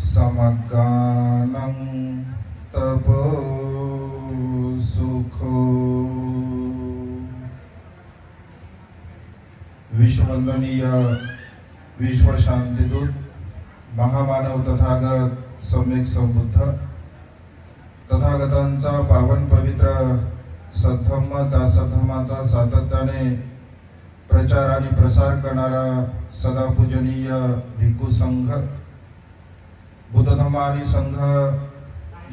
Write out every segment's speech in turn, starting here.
समगानं तपो सुखो। विश्ववंदनीय विश्व शांतिदूत महामानव तथागत सम्यक संबुद्ध तथागतांचा पावन पवित्र सद्धम्म त्या सद्धम्माचा सातत्याने प्रचार आणि प्रसार करणारा सदा पूजनीय भिक्खू संघ, बुद्ध धम्म आणि संघ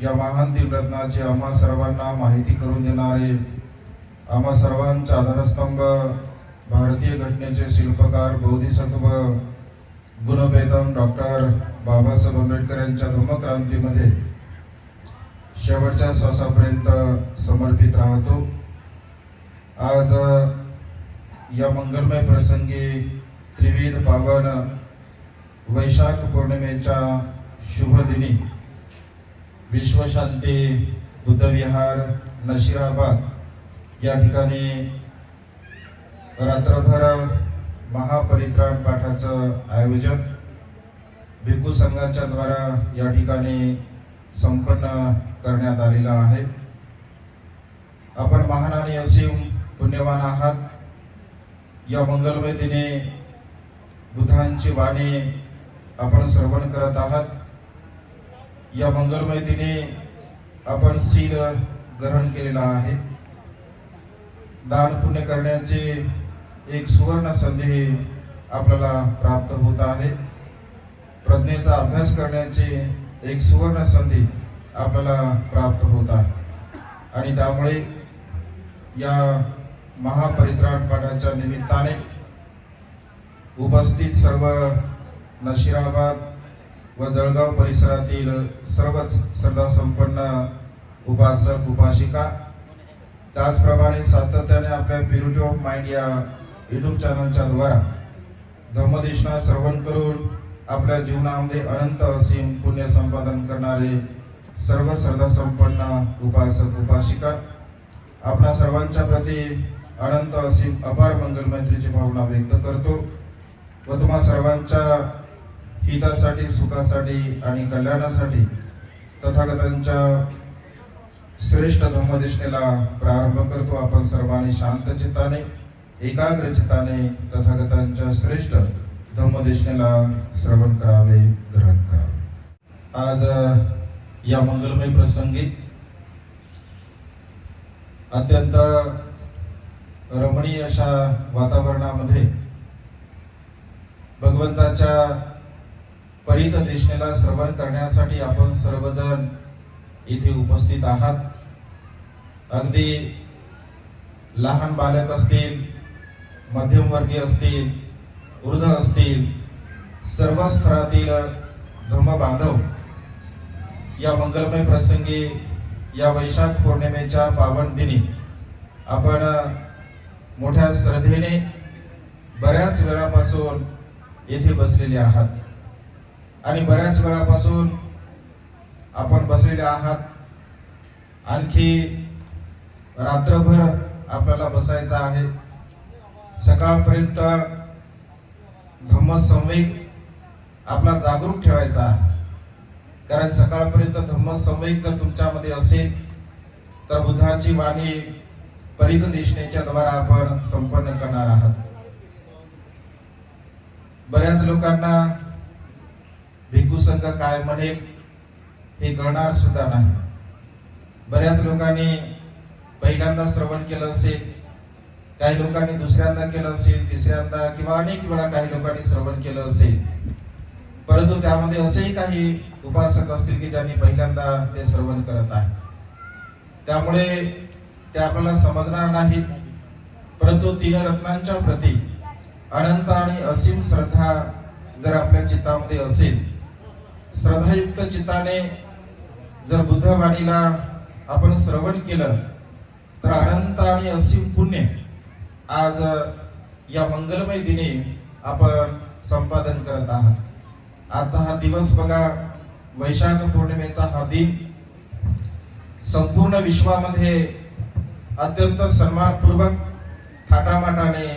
या महान तीन रत्नाची आम्हा सर्वांना माहिती करून देणारे, आम्हा सर्वांचा आधारस्तंभ, भारतीय घटनेचे शिल्पकार, बोधिसत्व, गुणवेदम डॉक्टर बाबासाहेब आंबेडकर यांच्या धम्मक्रांतीमध्ये शेवटच्या श्वासापर्यंत समर्पित राहतो। आज या मंगलमय प्रसंगी त्रिविध पावन वैशाख पौर्णिमेच्या शुभ दिनी विश्वशांती बुद्धविहार नशिराबाद या ठिकाणी रात्रभर महापरित्राण पाठाचं आयोजन भिक्खू संघाच्या द्वारा या ठिकाणी संपन्न करण्यात आलेला आहे। आपण महान आणि असीम पुण्यवान आहात। या मंगलमय दिनी बुद्धांची वाणी आपण श्रवण करत आहात। या मंगलमय दिनी आपण शील ग्रहण केलेला आहे। दान पुण्य करण्याची एक सुवर्ण संधी आपल्याला प्राप्त होत आहे। प्रज्ञेचा अभ्यास करण्याची एक सुवर्ण संधी आपल्याला प्राप्त होत आहे आणि त्यामुळे या महापरित्राण पाठाच्या निमित्ताने उपस्थित सर्व नशिराबाद व जळगाव परिसरातील सर्वच श्रद्धासंपन्न उपासक उपासिका, त्याचप्रमाणे सातत्याने आपल्या प्युरिटी ऑफ माइंड या यूट्यूब चॅनलच्या द्वारा धम्मदेशना श्रवण करून आपल्या जीवनामध्ये अनंत असीम पुण्य संपादन करणारे सर्व श्रद्धासंपन्न उपासक उपासिका, आपल्या सर्वांच्या प्रती अनंत असीम अपार मंगल मैत्रीची भावना व्यक्त करतो व तुम्हा सर्वांच्या हितासाठी, सुखासाठी आणि कल्याणासाठी तथागतांच्या श्रेष्ठ धम्मदेशनेला प्रारंभ करतो। आपण सर्वांनी शांत चित्ताने, एकाग्र चित्ताने तथागतांच्या श्रेष्ठ धम्मदेशनेला श्रवण करावे, ग्रहण करावे। आज या मंगलमय प्रसंगी अत्यंत रमणीय अशा वातावरणामध्ये भगवंताच्या परित देशनेला श्रवण करण्यासाठी आपण सर्वजण इथे उपस्थित आहात। अगदी लहान बालक असतील, मध्यमवर्गीय असतील, वृद्ध असतील, सर्व स्तरातील धम्म बांधव या मंगलमय प्रसंगी या वैशाख पौर्णिमेच्या पावन दिनी आपण मोठ्या श्रद्धेने बऱ्याच वेळापासून येथे बसलेले आहात आणि बऱ्याच वेळापासून आपण बसलेले आहात। आणखी रात्रभर आपल्याला बसायचं आहे। सकाळपर्यंत धम्मसंवेग आपला जागरूक ठेवायचा आहे, कारण सकाळपर्यंत धम्मसंवेग जर तुमच्यामध्ये असेल तर बुद्धाची वाणी परित देशनेच्या द्वारा आपण संपन्न करणार आहात। बऱ्याच लोकांना भिक्खू संघ काय म्हणेल हे कळणार सुद्धा नाही। बऱ्याच लोकांनी पहिल्यांदा श्रवण केलं असेल, काही लोकांनी दुसऱ्यांदा केलं असेल, तिसऱ्यांदा किंवा अनेक वेळा काही लोकांनी श्रवण केलं असेल, परंतु त्यामध्ये असेही काही उपासक असतील की ज्यांनी पहिल्यांदा ते श्रवण करत आहे। त्यामुळे ते आपल्याला समजणार नाही, परंतु तीन रत्नांच्या प्रती अनंत आणि असीम श्रद्धा जर आपल्या चित्तामध्ये असेल, श्रद्धायुक्त चित्ताने जर बुद्धवाणीला आपण श्रवण केलं तर अनंत आणि असीम पुण्य आज या मंगलमय दिनी आपण संपादन करत आहात। आजचा हा दिवस बघा, वैशाख पौर्णिमेचा हा दिन संपूर्ण विश्वामध्ये अत्यंत सन्मानपूर्वक, थाटामाटाने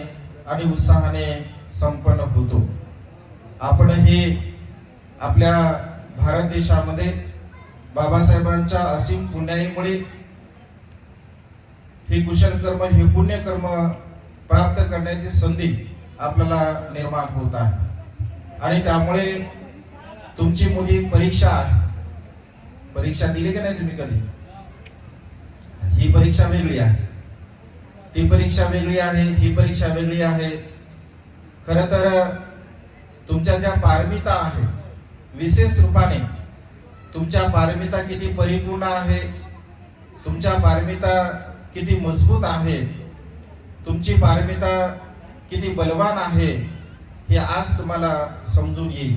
आणि उत्साहाने संपन्न होतो। आपण हे आपल्या भारत देशामध्ये बाबासाहेबांच्या असीम पुण्याईमुळे हे कुशल कर्म, हे पुण्य कर्म प्राप्त करण्याची संधी आपल्याला निर्माण होत आहे. आणि त्यामुळे तुमची मोठी परीक्षा आहे. परीक्षा दिली का नाही तुम्ही कधी? ही परीक्षा वेगळी आहे, ती परीक्षा वेगळी आहे, ही परीक्षा वेगळी आहे. खर तर तुमच्या ज्या पारमिता आहे, विशेष रूपाने तुमच्या पारमिता किती परिपूर्ण आहे, तुमच्या पारमिता किती मजबूत आहे, तुमची पारमिता किती बलवान आहे, हे आज तुम्हाला समजून येईल.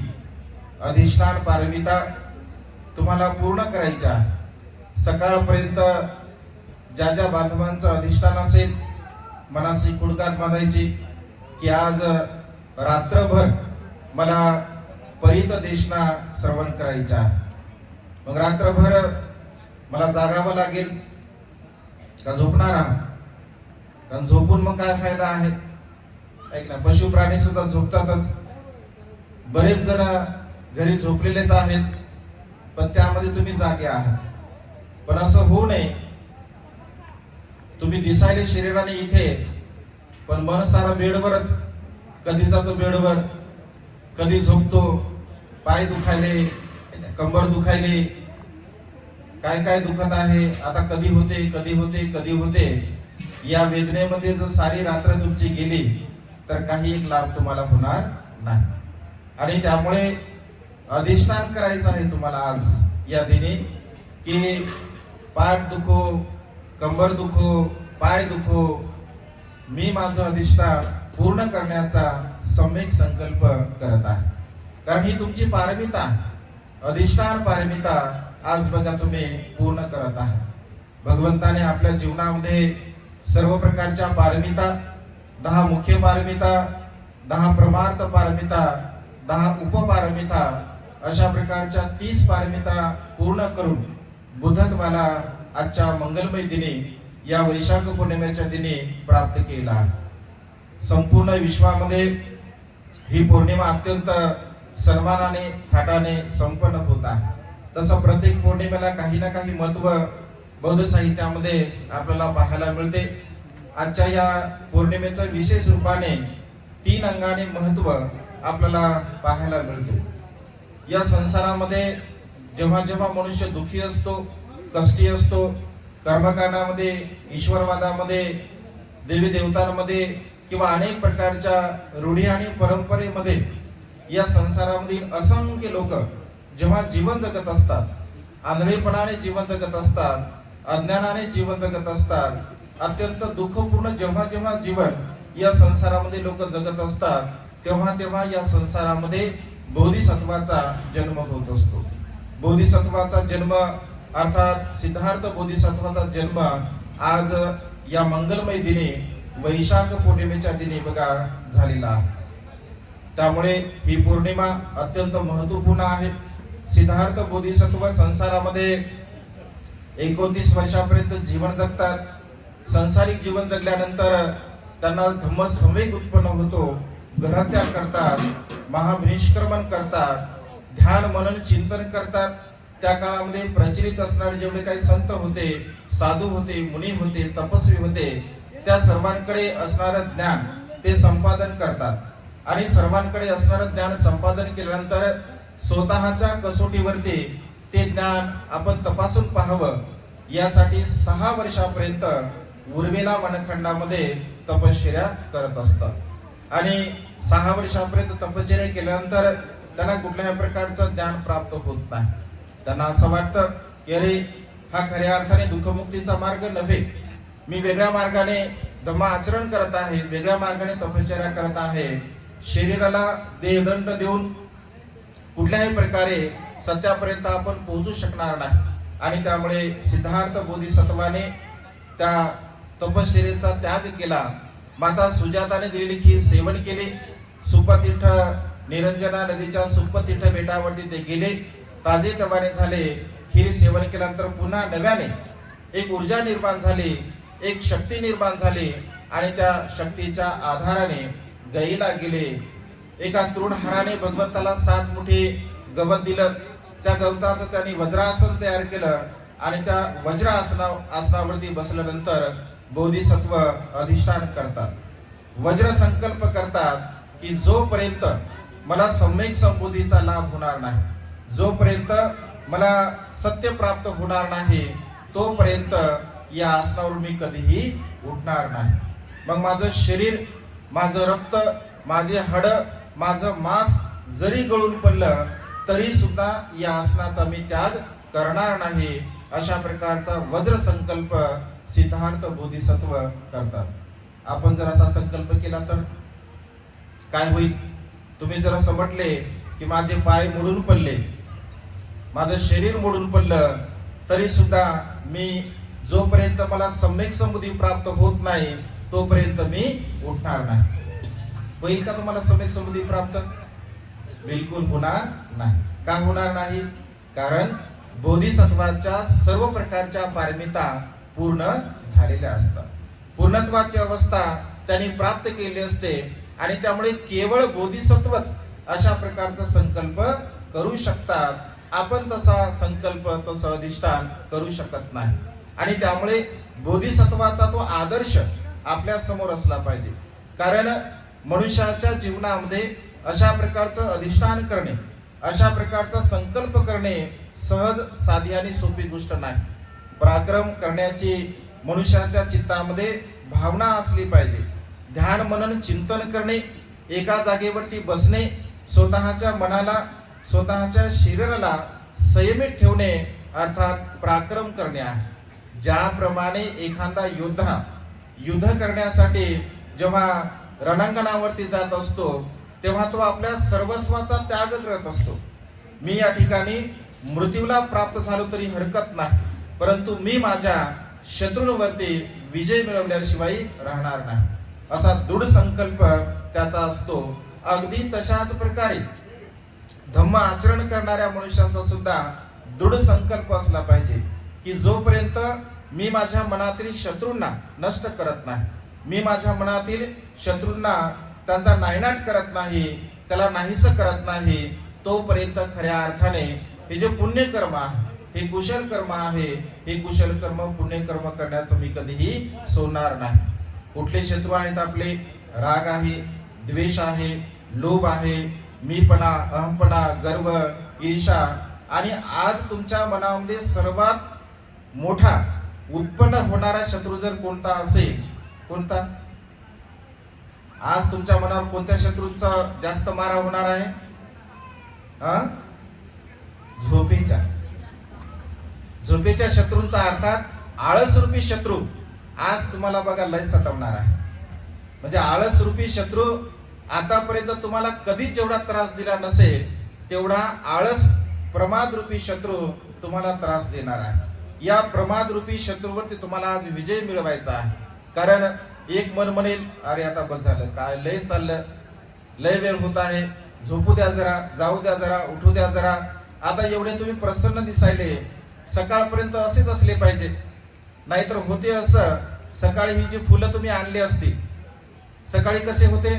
अधिष्ठान पारमिता तुम्हाला पूर्ण करायच्या आहे. सकाळपर्यंत ज्या ज्या बांधवांचं अधिष्ठान असेल, मनाशी कुडकात बांधायची की आज रात्रभर मला परित देशना श्रवण करायचा आहे. मग रात्रभर मला जागावं लागेल का झोपणार आहात? कारण झोपून मग काय फायदा आहे? ऐक ना, पशु प्राणी सुद्धा झोपतातच. बरेच जण घरी झोपलेलेच आहेत, पण त्यामध्ये तुम्ही जागे आहात. पण असं होऊ नये. तुम्ही दिसायले शरीराने इथे, पण मन सारं बेडवरच. कधी जातो बेडवर, कधी झोपतो, पाय दुखायले, कंबर दुखायले, काय काय दुखत आहे. आता कधी होते कधी होते कधी होते, या वेदनेमध्ये जर सारी रात्र तुमची गेली तर काही एक लाभ तुम्हाला होणार नाही. आणि त्यामुळे अधिष्ठान करायचं आहे तुम्हाला आज या दिनी की पाठ दुखो, कंबर दुखो, पाय दुखो, मी माझं अधिष्ठान पूर्ण करण्याचा सम्यक संकल्प करत आहे. कारण ही तुमची पारमिता, अधिष्ठान पारमिता आज बघा तुम्ही पूर्ण करत आहात. भगवंताने आपल्या जीवनामध्ये सर्व प्रकारच्या पारमिता, 10 मुख्य पारमिता, 10 परमार्थ पारमिता, 10 उपपारमिता, अशा प्रकारच्या 30 पारमिता पूर्ण करून बुधत्वाला आजच्या मंगलमय दिनी, या वैशाख पौर्णिमेच्या दिनी प्राप्त केला. संपूर्ण विश्वामध्ये ही पौर्णिमा अत्यंत सन्मानाने, थाटाने संपन्न होत आहे. तसं प्रत्येक पौर्णिमेला काही ना काही महत्व बौद्ध साहित्यामध्ये आपल्याला पाहायला मिळते. आजच्या या पौर्णिमेचं विशेष रूपाने 3 अंगाने महत्व आपल्याला पाहायला मिळते. या संसारामध्ये जेव्हा जेव्हा मनुष्य दुःखी असतो, कष्टी असतो, कर्मकांडामध्ये, ईश्वरवादामध्ये, देवी देवतांमध्ये किंवा अनेक प्रकारच्या रूढी आणि परंपरेमध्ये या संसारामधील असंख्य लोक जेव्हा जीवन जगत असतात, आंधळेपणाने जीवन जगत असतात, अज्ञानाने जीवन जगत असतात, अत्यंत दुःखपूर्ण जेव्हा जेव्हा जीवन या संसारामध्ये लोक जगत असतात, तेव्हा तेव्हा या संसारामध्ये बोधिसत्वाचा जन्म होत असतो. बोधिसत्वाचा जन्म अर्थात सिद्धार्थ बोधिसत्वाचा जन्म आज या मंगलमय दिनी, वैशाख पौर्णिमेच्या दिनी बघा झालेला आहे. त्यामुळे ही पौर्णिमा अत्यंत महत्वपूर्ण आहे. सिद्धार्थ बोधिसत्व संसारामध्ये 29 वर्षापर्यंत जीवन जगतात. संसारिक जीवन जगल्यानंतर त्यांना धम्म संवेग उत्पन्न होतो. ग्रहत्याग करतात, महाविनिष्क्रमण करतात, ध्यान मनन चिंतन करतात. त्या काळामध्ये प्रचलित असणारे जेवढे काही संत होते, साधू होते, मुनी होते, तपस्वी होते, त्या सर्वांकडे असणारं ज्ञान ते संपादन करतात. आणि सर्वांकडे असणारं ज्ञान संपादन केल्यानंतर स्वतःच्या कसोटीवरती ते ज्ञान आपण तपासून पाहावं, यासाठी 6 वर्षापर्यंत उर्वेला वनखंडामध्ये तपश्चर्या करत असतात. आणि 6 वर्षापर्यंत तपश्चर्या केल्यानंतर त्यांना कुठल्याही प्रकारचं ज्ञान प्राप्त होत नाही. त्यांना असं वाटतं की अरे, हा खऱ्या अर्थाने दुःखमुक्तीचा मार्ग नव्हे, मी वेगळ्या मार्गाने धम्माचरण करत आहे, वेगळ्या मार्गाने तपश्चर्या करत आहे. शरीराला देहदंड देऊन कुठल्याही प्रकारे सत्यापर्यंत आपण पोहोचू शकणार नाही. आणि त्यामुळे सिद्धार्थ बोधिसत्वाने त्या तपश्चर्येचा त्याग केला. माता सुजाताने दिलेली खीर सेवन केले. सुपतीर्थ निरंजना नदीच्या सुपतीर्थ बेटावरती ते गेले, ताजे तवाने झाले. खीर सेवन केल्यानंतर पुन्हा नव्याने एक ऊर्जा निर्माण झाली, एक शक्ती निर्माण झाली. आणि त्या शक्तीच्या आधाराने गईला गेले. एका तृणहाराने भगवंताला 7 मुठी गवत दिलं. त्या गवताचं त्यांनी वज्रासन तयार केलं आणि त्या वज्र आसनावरती बसल्यानंतर बोधिसत्व अधिष्ठान करतात, वज्र संकल्प करतात की जोपर्यंत मला सम्यक संबोधीचा लाभ होणार नाही, जोपर्यंत मला सत्य प्राप्त होणार नाही, तोपर्यंत या आसनावर मी कधीही उठणार नाही. मग माझं शरीर, माझं रक्त, माझे हाड, माझं मांस जरी गळून पडलं तरी सुद्धा या आसनाचा मी त्याग करणार नाही. अशा प्रकारचा वज्र संकल्प सिद्धार्थ बोधिसत्व करतात. आपण जर असा संकल्प केला तर काय होईल? तुम्ही जर असं म्हटले की माझे पाय मोडून पडले, माझं शरीर मोडून पडलं, तरी सुद्धा मी जोपर्यंत मला सम्यक संबुद्धी प्राप्त होत नाही तोपर्यंत मी उठणार नाही. होईल का तुम्हाला सम्यक संबुद्धी प्राप्त? बिलकुल होणार नाही. का होणार नाही? कारण बोधिसत्वाच्या सर्व प्रकारच्या पारमिता पूर्ण झालेल्या असतात. पूर्णत्वाची अवस्था त्यांनी प्राप्त केली असते आणि त्यामुळे केवळ बोधिसत्वच अशा प्रकारचा संकल्प करू शकतात. आपण तसा संकल्प, तसं अधिष्ठान करू शकत नाही. आणि त्यामुळे बोधिसत्वाचा तो आदर्श आपल्या समोर असला पाहिजे. कारण मनुष्याच्या जीवनामध्ये अशा प्रकारचं अधिष्ठान करणे, अशा प्रकारचा संकल्प करणे सहज, साधी आणि सोपी गोष्ट नाही. पराक्रम करण्याची मनुष्याच्या चित्तामध्ये भावना असली पाहिजे. ध्यान, मनन, चिंतन करणे, एका जागेवरती बसणे, स्वतःच्या मनाला, स्वतःच्या शरीराला संयमित ठेवणे अर्थात पराक्रम करणे आहे. ज्याप्रमाणे एखादा योद्धा युद्ध करण्यासाठी जेव्हा रणांगणावरती जात असतो तेव्हा तो आपल्या सर्वस्वाचा त्याग करत असतो. मी या ठिकाणी मृत्यूला प्राप्त झालो तरी हरकत नाही, परंतु मी माझ्या शत्रूंवरती विजय मिळवल्याशिवाय राहणार नाही, असा दृढ संकल्प त्याचा असतो. अगदी तशाच प्रकारे धम्म आचरण करणाऱ्या मनुष्यांचा सुद्धा दृढ संकल्प असला पाहिजे की जोपर्यंत मी माझ्या मनातील शत्रूंना नष्ट करत नाही, मी माझ्या मनातील शत्रूंना त्यांचा नायनाट करत नाही, त्याला नाहीसं करत नाही, तोपर्यंत खऱ्या अर्थाने हे जे पुण्यकर्म आहे, हे कुशल कर्म आहे, हे कुशल कर्म, पुण्यकर्म करण्याचं मी कधीही सोडणार नाही. कुठले शत्रू आहेत आपले? राग आहे, द्वेष आहे, लोभ आहे, मीपणा, अहमपणा, गर्व, ईर्षा. आणि आज तुमच्या मनामध्ये सर्वात मोठा उत्पन्न होणारा शत्रू जर कोणता असेल, कोणता? आज तुमच्या मनावर कोणत्या शत्रूचा जास्त मारा होणार आहे? झोपेच्या शत्रूंचा, अर्थात आळस रूपी शत्रू आज तुम्हाला बघा लय सतावणार आहे. म्हणजे आळस रूपी शत्रू आतापर्यंत तुम्हाला कधीच जेवढा त्रास दिला नसेल तेवढा आळस, प्रमाद रूपी शत्रू तुम्हाला त्रास देणार आहे. या प्रमाद रूपी शत्रूवरती तुम्हाला आज विजय मिळवायचा आहे. कारण एक मन म्हणेल, अरे आता बस झालं, काय लय चाललं, लय वेळ होत आहे, झोपू द्या जरा, जाऊ द्या जरा, उठू द्या जरा. आता एवढे तुम्ही प्रसन्न दिसायले, सकाळपर्यंत असेच असले पाहिजे. नाहीतर होते असं, सकाळी ही जी फुलं तुम्ही आणली असती, सकाळी कसे होते?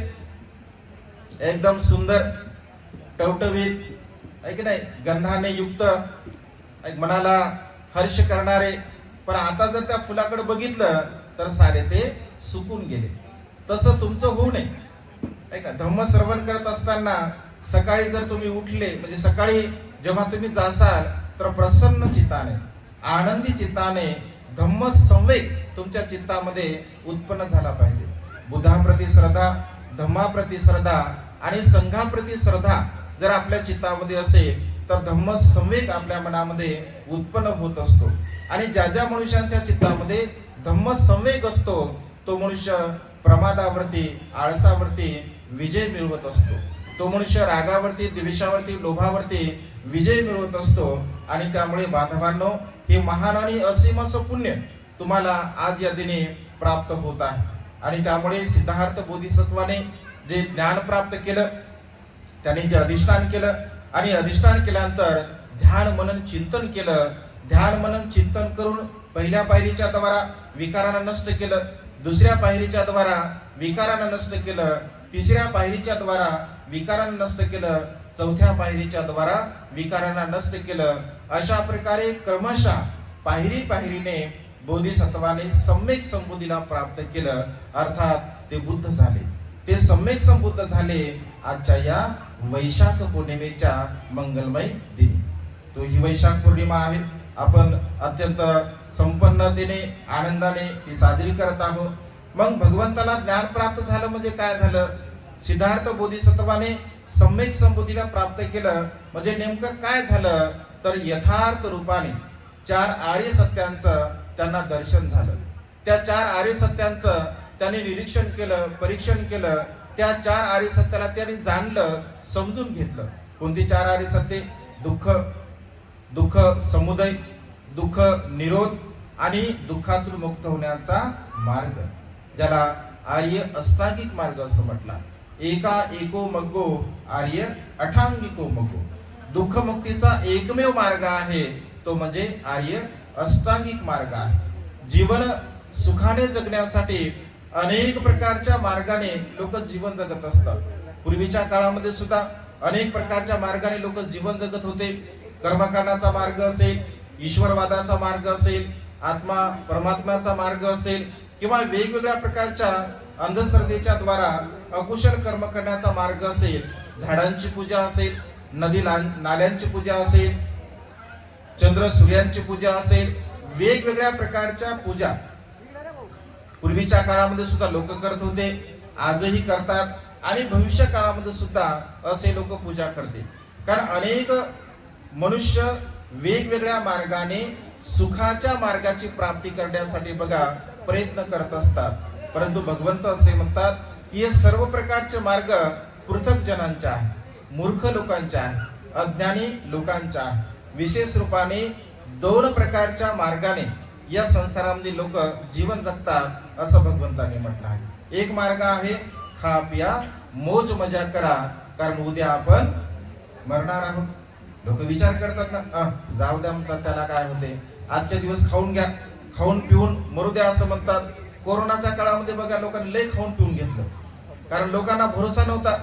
एकदम सुंदर, टवटवीत, आहे की नाही, गंधाने युक्त, मनाला हर्ष करणारे. पण आता जर त्या फुलाकडे बघितलं तर सारे ते सुकून गेले. तसं तुमचं होऊ नये. ऐका, धम्म श्रवण करत असताना सकाळी जर तुम्ही उठले, म्हणजे सकाळी जेव्हा तुम्ही जासाल तर प्रसन्न चित्ताने, आनंदी चित्ताने धम्म संवेग तुमच्या चित्तामध्ये उत्पन्न झाला पाहिजे. बुद्धाप्रती श्रद्धा, धम्माप्रती श्रद्धा आणि संघाप्रती श्रद्धा जर आपल्या चित्तामध्ये असेल तर धम्म संवेग आपल्या मनामध्ये उत्पन्न होत असतो. आणि ज्या ज्या मनुष्यांच्या चित्तामध्ये धम्म संवेग असतो तो मनुष्य प्रमादावरती, आळसावरती विजय मिळवत असतो. तो मनुष्य रागावरती, द्वेषावरती, लोभावरती विजय मिळवत असतो. आणि त्यामुळे बांधवांनो, हे महान आणि असीम असं पुण्य तुम्हाला आज या दिनी प्राप्त होत आहे. आणि त्यामुळे सिद्धार्थ बोधिसत्वाने जे ज्ञान प्राप्त केलं, त्याने जे अधिष्ठान केलं आणि अधिष्ठान केल्यानंतर ध्यान, मनन, चिंतन केलं. ध्यान, मनन, चिंतन करून पहिल्या पायरीच्या द्वारा विकारांना नष्ट केलं, दुसऱ्या पायरीच्या द्वारा विकारांना नष्ट केलं, तिसऱ्या पायरीच्या द्वारा विकारांना नष्ट केलं, चौथ्या पायरीच्या द्वारा विकारांना नष्ट केलं. अशा प्रकारे क्रमशः पायरी पायरीने बोधिसत्वाने सम्यक संबुद्धीला प्राप्त केलं. अर्थात ते बुद्ध झाले, ते सम्यक संबुद्ध झाले आजच्या या वैशाख पौर्णिमेच्या मंगलमय दिनी. तो ही वैशाख पौर्णिमा आहे. आपण अत्यंत संपन्नतेने आनंदाने ती साजरी करत आहोत. मग भगवंताला ज्ञान प्राप्त झालं म्हणजे काय झालं? सिद्धार्थ बोधिसत्वाने सम्यक संबुद्धीला प्राप्त केलं म्हणजे नेमकं काय झालं? तर यथार्थ रूपाने 4 आर्य सत्यांचं त्यांना दर्शन झालं. त्या 4 आर्य सत्यांचं त्यांनी निरीक्षण केलं, परीक्षण केलं. त्या 4 आर्य सत्याला त्यांनी जाणलं, समजून घेतलं. कोणती 4 आर्य सत्ये? दुःख समुदय, दुःख निरोध आणि दुःखातून मुक्त होण्याचा मार्ग, ज्याला आर्य अष्टांगिक मार्ग असं म्हटलं. एका एको मग्गो आर्य अठांगिको मग्गो. दुःख मुक्तीचा एकमेव मार्ग आहे तो म्हणजे आर्य अष्टांगिक मार्ग आहे. जीवन सुखाने जगण्यासाठी अनेक प्रकारच्या मार्गाने लोक जीवन जगत असतात. पूर्वीच्या काळामध्ये सुद्धा अनेक प्रकारच्या मार्गाने लोक जीवन जगत होते. कर्मकांडाचा मार्ग असेल, ईश्वरवादाचा मार्ग असेल, आत्मा परमात्म्याचा मार्ग असेल किंवा वेगवेगळ्या प्रकारच्या अंधश्रद्धेच्या द्वारा अकुशल कर्म करण्याचा मार्ग असेल, झाडांची पूजा असेल, नदी नाल्यांची पूजा असेल, चंद्र सूर्यांची पूजा असेल, वेगवेगळ्या प्रकारच्या पूजा पूर्वीच्या काळामध्ये सुद्धा लोक करत होते, आजही करतात आणि भविष्य काळामध्ये सुद्धा असे लोक पूजा करते. कारण अनेक मनुष्य वेगवेगळ्या मार्गाने सुखाच्या मार्गाची प्राप्ती करण्यासाठी बघा प्रयत्न करत असतात. परंतु भगवंत असे म्हणतात की हे सर्व प्रकारचे मार्ग पृथक जनांचे आहे, मूर्ख लोकांचे आहे, अज्ञानी लोकांचे आहे. विशेष रूपाने 2 प्रकारच्या मार्गाने या संसारामध्ये लोक जीवन जगतात असं भगवंताने म्हटलं आहे. एक मार्ग आहे खा पिया मोज मजा करा, कारण उद्या आपण मरणार आहोत. लोक विचार करतात ना, जाऊ द्या म्हणतात, त्याला काय होते, आजचे दिवस खाऊन घ्या, खाऊन पिऊन मरू द्या असं म्हणतात. कोरोनाच्या काळामध्ये बघा लोकांनी लय खाऊन पिऊन घेतलं, कारण लोकांना भरोसा नव्हता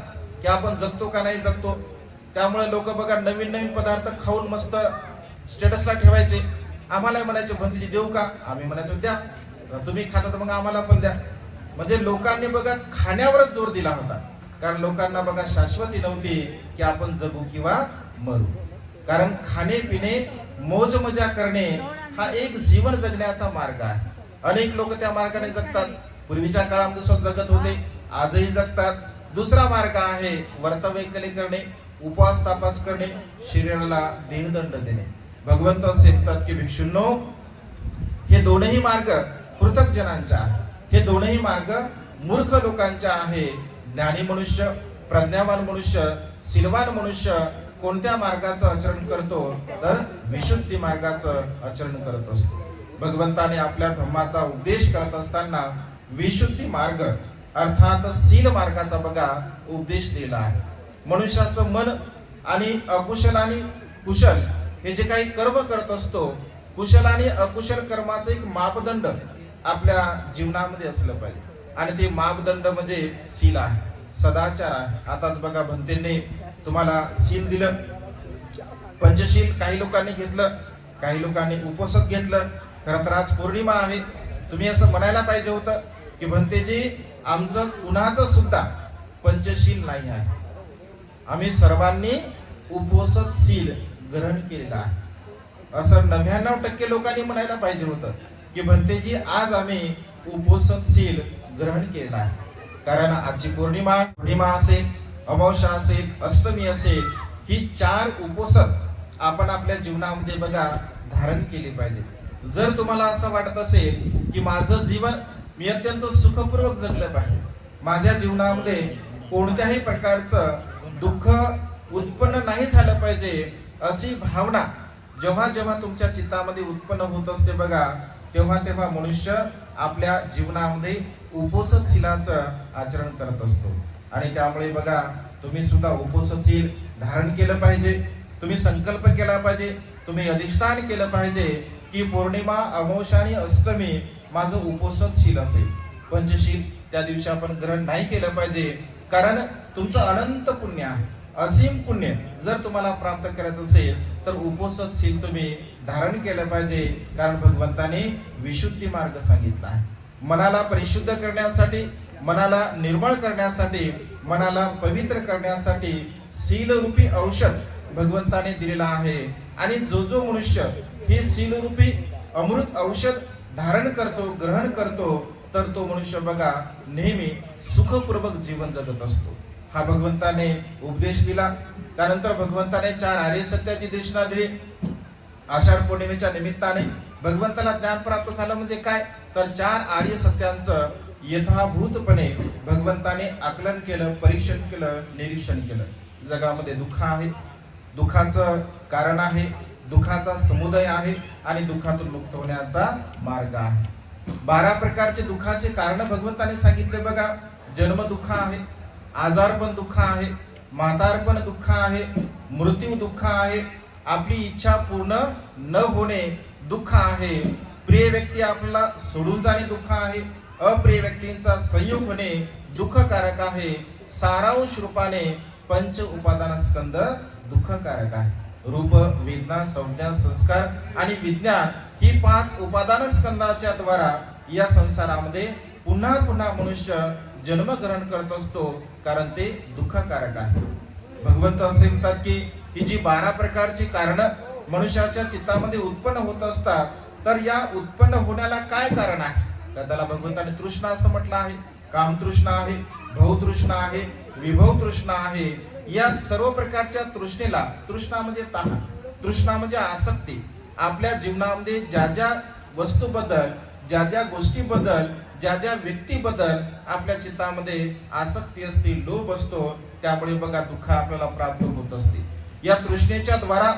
की आपण जगतो का नाही जगतो. त्यामुळे लोक बघा नवीन नवीन पदार्थ खाऊन मस्त स्टेटसला ठेवायचे. आम्हाला म्हणायचे भंतीजी देऊ का? आम्ही म्हणायचो द्या, तुम्ही खाता तर मग आम्हाला पण द्या. म्हणजे लोकांनी बघा खाण्यावरच जोर दिला होता, कारण लोकांना बघा शाश्वती नव्हती की आपण जगू किंवा मरू. कारण खाणे पिणे मोज मजा करणे हा एक जीवन जगण्याचा मार्ग आहे. अनेक लोक त्या मार्गाने जगतात. पूर्वीच्या काळामध्ये सुद्धा जगत होते, आजही जगतात. दुसरा मार्ग आहे वर्तवैकल्य करणे, उपवास तापास करणे, शरीराला देहदंड देणे. भगवंत असे म्हणतात की भिक्षूंनो, हे दोनही मार्ग पृथक जनांचे आहे. हे दोनही मार्ग मूर्ख लोकांचे आहे. ज्ञानी मनुष्य, प्रज्ञावान मनुष्य, शीलवान मनुष्य कोणत्या मार्गाचं आचरण करतो? तर विशुद्धी मार्गाचं आचरण करत असतो. भगवंताने आपल्या धम्माचा उपदेश करत असताना विशुद्धी मार्ग अर्थात शील मार्गाचा बघा उपदेश दिला आहे. मनुष्याचं मन आणि अकुशल आणि कुशल हे जे काही कर्म करत असतो, कुशल आणि अकुशल कर्माचं एक मापदंड आपल्या जीवनामध्ये असलं पाहिजे. आणि ते मापदंड म्हणजे शील आहे, सदाचार आहे. आताच बघा भंतेने तुम्हाला शील दिलं, पंचशील काही लोकांनी घेतलं, काही लोकांनी उपवास घेतलं. खरं तर आज पौर्णिमा आहे, तुम्ही असं म्हणायला पाहिजे होतं की भंतेजी आमचं कुणाचं सुद्धा पंचशील नाही आहे, आम्ही सर्वांनी उपवासशील ग्रहण केलेला आहे. असं 99% लोकांनी म्हणायला पाहिजे होतं की भंतेजी आज आम्ही उपवासशील ग्रहण केलेला आहे. कारण आजची पौर्णिमा असेल, अमावस्या असेल, अष्टमी असेल, ही 4 उपवास आपण आपल्या जीवनामध्ये बघा धारण केले पाहिजे. जर तुम्हाला असं वाटत असेल की माझं जीवन मी अत्यंत सुखपूर्वक जगलं पाहिजे, माझ्या जीवनामध्ये कोणत्याही प्रकारचं दुःख उत्पन्न नाही झालं पाहिजे, अशी भावना जेव्हा जेव्हा तुमच्या चित्तामध्ये उत्पन्न होत असते बघा, तेव्हा तेव्हा मनुष्य आपल्या जीवनामध्ये उपवासशीलाचं आचरण करत असतो. आणि त्यामुळे बघा तुम्ही सुद्धा उपवासशील धारण केलं पाहिजे. तुम्ही संकल्प केला पाहिजे, तुम्ही अधिष्ठान केलं पाहिजे की पौर्णिमा, अमावस्या आणि अष्टमी माझं उपवासशील असेल. पंचशील त्या दिवशी आपण ग्रहण नाही केलं पाहिजे, कारण तुमचं अनंत पुण्य आहे. असीम पुण्य जर तुम्हाला प्राप्त करायचं असेल तर उपोषणशील तुम्ही धारण केलं पाहिजे, कारण भगवंताने विशुद्धी मार्ग सांगितला आहे. मनाला परिशुद्ध करण्यासाठी, मनाला निर्मळ करण्यासाठी, मनाला पवित्र करण्यासाठी शीलरूपी औषध भगवंताने दिलेला आहे. आणि जो मनुष्य हे शीलरूपी अमृत औषध धारण करतो, ग्रहण करतो, तर तो मनुष्य बघा नेहमी सुखपूर्वक जीवन जगत असतो. हा भगवंताने उपदेश दिला. त्यानंतर भगवंताने 4 आर्य सत्याची देशना दिली. आषाढ पौर्णिमेच्या निमित्ताने भगवंताला ज्ञान प्राप्त झालं म्हणजे काय, तर 4 आर्य सत्यांचं यथाभूतपणे भगवंताने आकलन केलं, परीक्षण केलं, निरीक्षण केलं. जगामध्ये दुःख आहे, दुःखाचं कारण आहे, दुःखाचा समुदाय आहे आणि दुःखातून मुक्त होण्याचा मार्ग आहे. 12 प्रकारचे दुःखाचे कारण भगवंताने सांगितले बघा. जन्म दुःख आहे, आजारपण दुःख आहे, म्हातारपण दुःख आहे, मृत्यू दुःख आहे, आपली इच्छा पूर्ण न होणे दुःख आहे, प्रिय व्यक्ती आपल्याला सोडून जाणे दुःख आहे, अप्रिय व्यक्तींचा संयोग होणे दुःखकारक आहे, सारांश रूपाने पंच उपादान स्कंद दुःखकारक आहे. रूप, वेदना, संज्ञा, संस्कार आणि विज्ञान ही 5 उपादान स्कंदाच्या द्वारा या संसारामध्ये पुन्हा पुन्हा मनुष्य जन्मग्रहण करत असतो, कारण ते दुःखकारक आहे. भगवंत असे म्हणतात की ही जी 12 प्रकारची कारण मनुष्याच्या चित्तामध्ये उत्पन्न होत असतात, तर या उत्पन्न होण्याला काय कारण आहे, तर त्याला भगवंताने तृष्णा असं म्हटलं आहे. कामतृष्णा आहे, भवतृष्णा आहे, विभव तृष्णा आहे. या सर्व प्रकारच्या तृष्णेला, तृष्णा म्हणजे तहान, तृष्णा म्हणजे आसक्ती. आपल्या जीवनामध्ये ज्या ज्या वस्तूबद्दल, ज्या ज्या गोष्टीबद्दल, ज्या ज्या व्यक्तीबद्दल आपल्या चित्तामध्ये आसक्ती असते, लोभ असतो, त्यामुळे बघा दुःख आपल्याला प्राप्त होत असते. या तृष्णेच्या द्वारा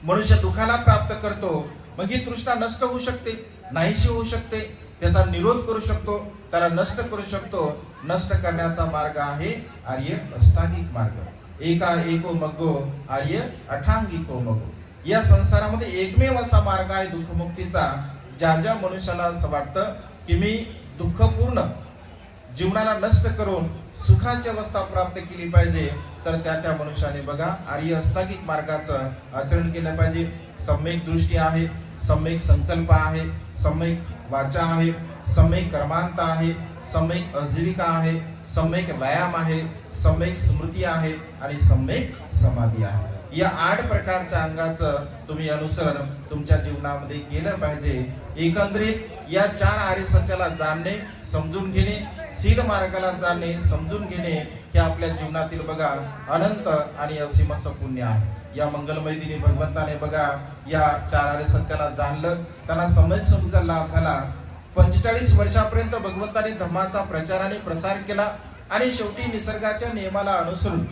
मनुष्य दुःखाला प्राप्त करतो. मग ही तृष्णा नष्ट होऊ शकते, नाहीशी होऊ शकते, त्याचा निरोध करू शकतो, त्याला नष्ट करू शकतो. नष्ट करण्याचा मार्ग आहे आर्य अष्टांगिक मार्ग. एका एको मग्गो आर्य अठांगिको मग्गो. या संसारामध्ये एकमेव असा मार्ग आहे दुःखमुक्तीचा. ज्या ज्या मनुष्याला असं वाटतं की मी दुःखपूर्ण जीवनाला नष्ट करून सुखाची अवस्था प्राप्त केली पाहिजे, तर त्या मनुष्याने बघा आर्य अष्टांगिक मार्गाचं आचरण केलं पाहिजे. सम्यक दृष्टी आहे, सम्यक संकल्प आहे, सम्यक वाचा आहे, सम्यक कर्मांत आहे, सम्यक आजीविका आहे, सम्यक व्यायाम आहे, सम्यक स्मृती आहे आणि सम्यक समाधी आहे. या 8 प्रकारच्या अंगाचं तुम्ही अनुसरण तुमच्या जीवनामध्ये केलं पाहिजे. एकंदरीत या 4 आर्य सत्याला जाणणे, समजून घेणे, शील मार्गाला जाणणे, समजून घेणे हे आपल्या जीवनातील बघा अनंत आणि असीम असं पुण्य आहे. या मंगलमय दिनी भगवंताने बघा या 4 आर्य सत्याला जाणलं, त्यांना सम्यक समजूचा लाभ झाला. 45 वर्षापर्यंत भगवंताने धम्माचा प्रचार आणि प्रसार केला आणि शेवटी निसर्गाच्या नियमाला अनुसरून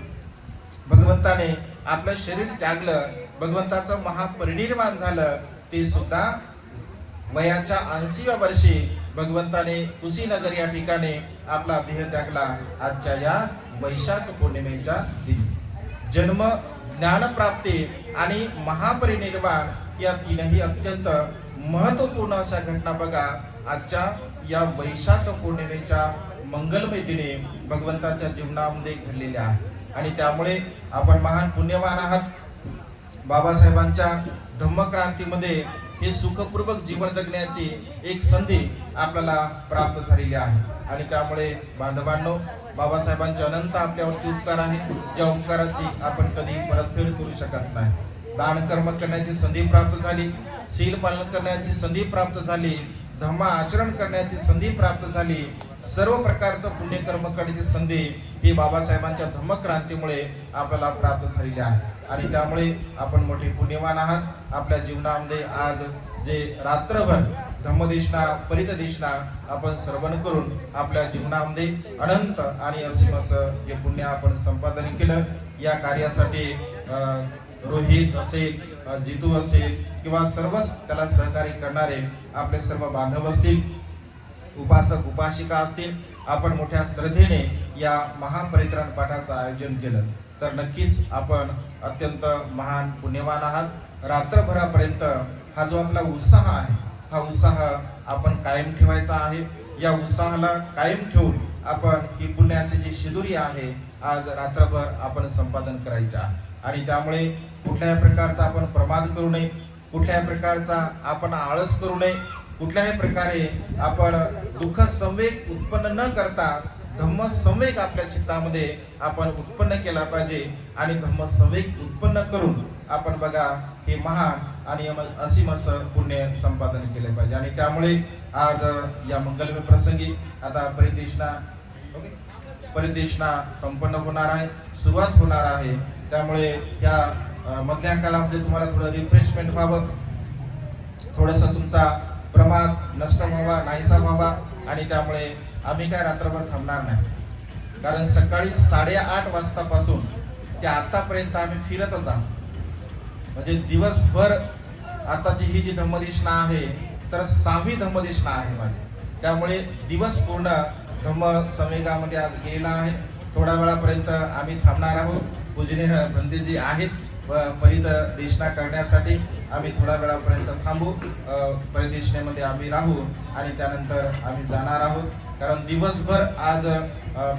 भगवंताने आपलं शरीर त्यागलं, भगवंताचं महापरिनिर्वाण झालं. ते सुद्धा वयाच्या 80व्या वर्षी भगवंताने कुशीनगर या ठिकाणी आपला देह त्यागला. आजच्या या वैशाख पौर्णिमेच्या दिनी जन्म, ज्ञानप्राप्ती आणि महापरिनिर्वाण या तीनही अत्यंत महत्वपूर्ण अशा घटना बघा आजच्या या वैशाख पौर्णिमेच्या मंगलमय दिनी भगवंताच्या जीवनामध्ये घडलेल्या आहेत. आणि त्यामुळे आपण महान पुण्यवान आहात. बाबासाहेबांच्या धम्मक्रांतीमध्ये हे सुखपूर्वक जीवन जगण्याची एक संधी आपल्याला प्राप्त झालेली आहे. आणि त्यामुळे बांधवांनो, बाबासाहेबांचे अनंत आपल्यावरती उपकार आहे, ज्या उपकाराची आपण कधी परतफेड करू शकत नाही. दान कर्म करण्याची संधी प्राप्त झाली, शील पालन करण्याची संधी प्राप्त झाली, धम्म आचरण करण्याची संधी प्राप्त झाली. सर्व प्रकारचं पुण्यकर्म करण्याची संधी ही बाबासाहेबांच्या धम्मक्रांतीमुळे आपल्याला प्राप्त झालेली आहे. आणि त्यामुळे आपण मोठे पुण्यवान आहात. आपल्या जीवनामध्ये आज जे रात्रभर धम्मदेशना, परितदेशना आपण श्रवण करून आपल्या जीवनामध्ये अनंत आणि असीम असं हे पुण्य आपण संपादन केलं. या कार्यासाठी रोहित असेल, जितू असेल किंवा सर्वच त्याला सहकार्य करणारे आपले सर्व बांधव असतील, उपासक उपासिका असतील, आपण मोठ्या श्रद्धेने या महापरित्राण पाठाचं आयोजन केलं तर नक्कीच आपण अत्यंत महान पुण्यवान आहात. रात्रभरापर्यंत हा जो आपला उत्साह आहे, हा उत्साह आपण कायम ठेवायचा आहे. या उत्साहाला कायम ठेवून आपण ही पुण्याची जी शिदुरी आहे आज रात्रभर आपण संपादन करायचं आहे. आणि त्यामुळे कुठल्याही प्रकारचा आपण प्रमाद करू नये, कुठल्याही प्रकारचा आपण आळस करू नये, कुठल्याही प्रकारे आपण दुःख संवेग उत्पन्न न करता धम्म संवेग आपल्या चित्तामध्ये आपण उत्पन्न केला पाहिजे. आणि धम्म संवेग उत्पन्न करून आपण बघा हे महान आणि असीम असं पुण्य संपादन केले पाहिजे. आणि त्यामुळे आज या मंगलमय प्रसंगी आता परिदेशना संपन्न होणार आहे, सुरुवात होणार आहे. त्यामुळे या मधल्या काळामध्ये तुम्हाला थोडं रिफ्रेशमेंट व्हावं, थोडंसं तुमचा प्रमाद नष्ट व्हावा, नाहीसा व्हावा. आणि त्यामुळे आम्ही काय रात्रभर थांबणार नाही, कारण सकाळी 8:30 वाजतापासून ते आतापर्यंत आम्ही फिरतच आहोत. म्हणजे दिवसभर आताची ही जी धम्मदेशना आहे तर 6वी धम्मदेशना आहे माझी. त्यामुळे दिवस पूर्ण धम्म संवेगामध्ये आज गेलेला आहे. थोड्या वेळापर्यंत आम्ही थांबणार आहोत. पूजनीय बंदेजी आहेत परिदेशना करण्यासाठी. आम्ही थोड्या वेळापर्यंत थांबू, परिदेशनेमध्ये आम्ही राहू आणि त्यानंतर आम्ही जाणार आहोत. कारण दिवसभर आज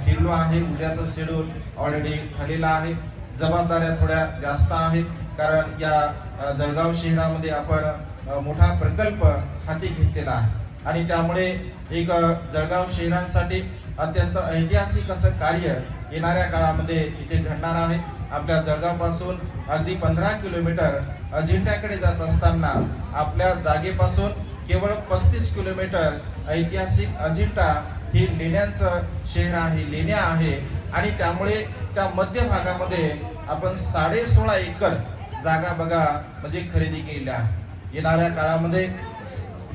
फिरलो आहे. उद्याचं शेड्यूल ऑलरेडी ठरलेलं आहे. जबाबदाऱ्या थोड्या जास्त आहेत, कारण या जळगाव शहरामध्ये आपण मोठा प्रकल्प हाती घेतलेला आहे. आणि त्यामुळे एक जळगाव शहरांसाठी अत्यंत ऐतिहासिक असं कार्य येणाऱ्या काळामध्ये इथे घडणार आहे. आपल्या जळगावपासून अगदी 15 किलोमीटर अजिंठ्याकडे जात असताना आपल्या जागेपासून केवळ 35 किलोमीटर ऐतिहासिक अजिंठा ही लेण्यांचं शहर आहे, लेण्या आहे. आणि त्यामुळे त्या मध्य भागामध्ये आपण 16.5 एकर जागा बघा म्हणजे खरेदी केलेली आहे. येणाऱ्या काळामध्ये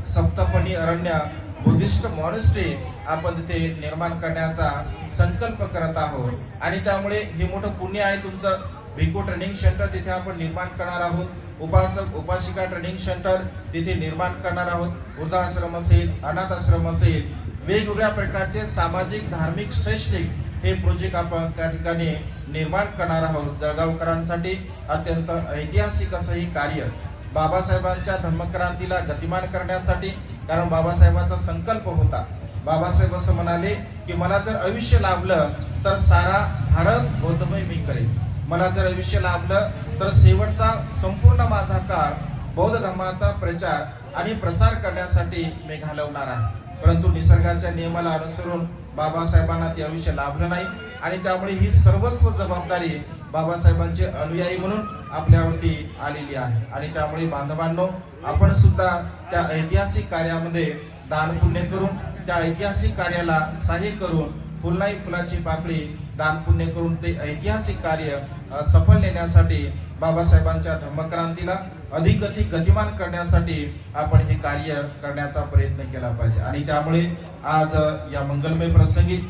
सप्तपनी अरण्य बुद्धिस्ट मॉनेस्ट्री आपण तिथे निर्माण करण्याचा संकल्प करत आहोत. आणि त्यामुळे हे मोठं पुण्य आहे तुमचं. भिक्खू ट्रेनिंग सेंटर तिथे आपण निर्माण करणार आहोत. उपासक उपासिका ट्रेनिंग सेंटर तिथे निर्माण करणार आहोत. वृद्धाश्रम असेल, अनाथ आश्रम असेल, वेगवेगळ्या प्रकारचे सामाजिक, धार्मिक, शैक्षणिक हे प्रोजेक्ट आपण त्या ठिकाणी निर्माण करणार आहोत. जळगावकरांसाठी अत्यंत ऐतिहासिक असं हे कार्य बाबासाहेबांच्या धम्मक्रांतीला गतिमान करण्यासाठी. कारण बाबासाहेबांचा संकल्प होता. बाबासाहेब असं म्हणाले की मला जर आयुष्य लाभलं तर सारा भारत बौद्धमय मी करेन. मला जर आयुष्य लाभलं तर शेवटचा संपूर्ण माझा काळ बौद्ध धर्माचा प्रचार आणि प्रसार करण्यासाठी मी घालवणार आहे. परंतु निसर्गाच्या नियमाला अनुसरून बाबासाहेबांना ते आयुष्य लाभलं नाही. आणि त्यामुळे ही सर्वस्व जबाबदारी बाबासाहेबांचे अनुयायी म्हणून आपल्यावरती आलेली आहे. आणि त्यामुळे बांधवांनो, आपण सुद्धा त्या ऐतिहासिक कार्यामध्ये दान पुण्य करून, त्या ऐतिहासिक कार्याला सहाय्य करून, फुल नाही फुलाची पाकळी दान पुण्य करून ते ऐतिहासिक कार्य सफल नेण्यासाठी, बाबासाहेबांच्या धम्मक्रांतीला अधिक गतिमान करण्यासाठी आपण हे कार्य करण्याचा प्रयत्न केला पाहिजे. आणि त्यामुळे आज या मंगलमय प्रसंगी,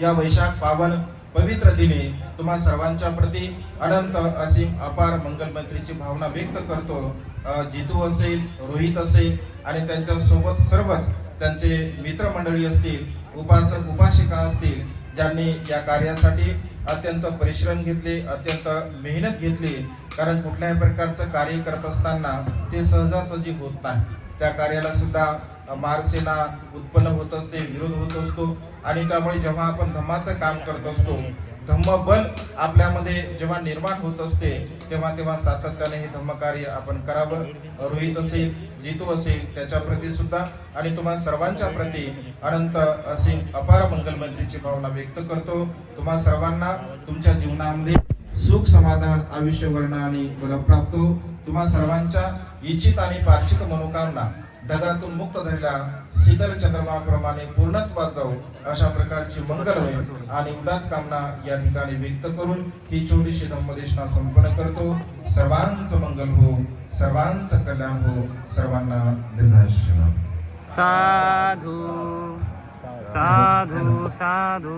या वैशाख पावन पवित्र दिनी तुम्हा सर्वांच्या प्रती अनंत असीम अपार मंगलमैत्रीची भावना व्यक्त करतो. जितू असेल, रोहित असेल आणि त्यांच्या सोबत सर्वच त्यांचे मित्रमंडळी असतील, उपासक उपासिका असतील, ज्यांनी या कार्यासाठी अत्यंत परिश्रम घेतले, अत्यंत मेहनत घेतली. कारण कुठल्याही प्रकारचं कार्य करत असताना ते सहजासहजी होत नाही. त्या कार्याला सुद्धा मारसेना उत्पन्न होत असते, विरोध होत असतो. आणि त्यामुळे जेव्हा आपण धम्माचं काम करत असतो, धम्मबल आपल्यामध्ये जेव्हा निर्माण होत असते, तेव्हा सातत्याने हे धम्मकार्य आपण करावं. रोहित असेल, जितू असेल, त्याच्या प्रती सुद्धा आणि तुम्हा सर्वांच्या प्रती अनंत असीम अपार मंगलमैत्रीची भावना व्यक्त करतो. तुम्हा सर्वांना तुमच्या जीवनामध्ये सुख, समाधान, आयुष्य, वर्ण आणि बल प्राप्त हो. तुम्हा सर्वांच्या इच्छित आणि पार्चित मनोकामना ढगातून मुक्त झालेल्या शीतल चंद्रमाप्रमाणे पूर्णत्वात जाऊ, अशा प्रकारची मंगलमय आणि उदात कामना या ठिकाणी व्यक्त करून ही छोटीशी धम्मदेशना संपन्न करतो. सर्वांचं मंगल हो, सर्वांचं कल्याण हो, सर्वांना दीर्घायुष्य. साधू साधू साधू.